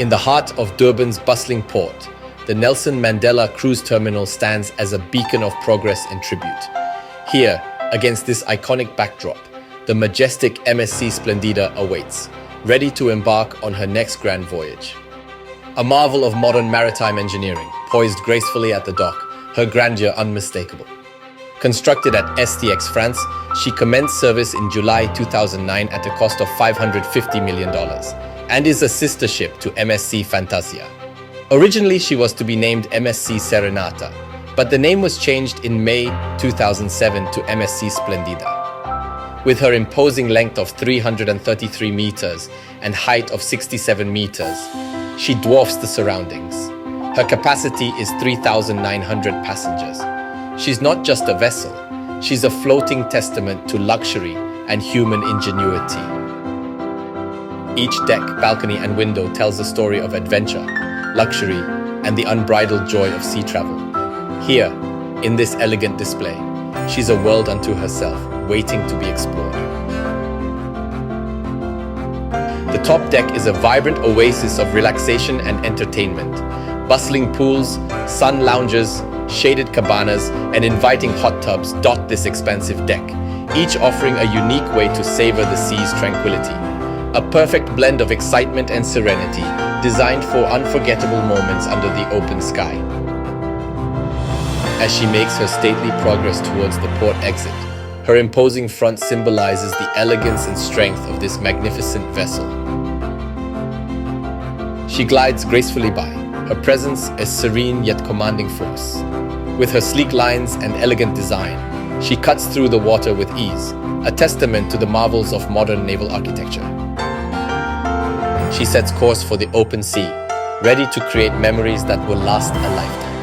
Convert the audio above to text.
In the heart of Durban's bustling port, the Nelson Mandela cruise terminal stands as a beacon of progress and tribute. Here, against this iconic backdrop, the majestic MSC Splendida awaits, ready to embark on her next grand voyage. A marvel of modern maritime engineering, poised gracefully at the dock, her grandeur unmistakable. Constructed at STX France, she commenced service in July 2009 at a cost of $550 million and is a sister ship to MSC Fantasia. Originally, she was to be named MSC Serenata, but the name was changed in May 2007 to MSC Splendida. With her imposing length of 333 meters and height of 67 meters, she dwarfs the surroundings. Her capacity is 3,900 passengers. She's not just a vessel, she's a floating testament to luxury and human ingenuity. Each deck, balcony, and window tells a story of adventure, luxury, and the unbridled joy of sea travel. Here, in this elegant display, she's a world unto herself, waiting to be explored. The top deck is a vibrant oasis of relaxation and entertainment. Bustling pools, sun lounges, shaded cabanas, and inviting hot tubs dot this expansive deck, each offering a unique way to savor the sea's tranquility. A perfect blend of excitement and serenity, designed for unforgettable moments under the open sky. As she makes her stately progress towards the port exit, her imposing front symbolizes the elegance and strength of this magnificent vessel. She glides gracefully by, her presence a serene yet commanding force. With her sleek lines and elegant design, she cuts through the water with ease, a testament to the marvels of modern naval architecture. She sets course for the open sea, ready to create memories that will last a lifetime.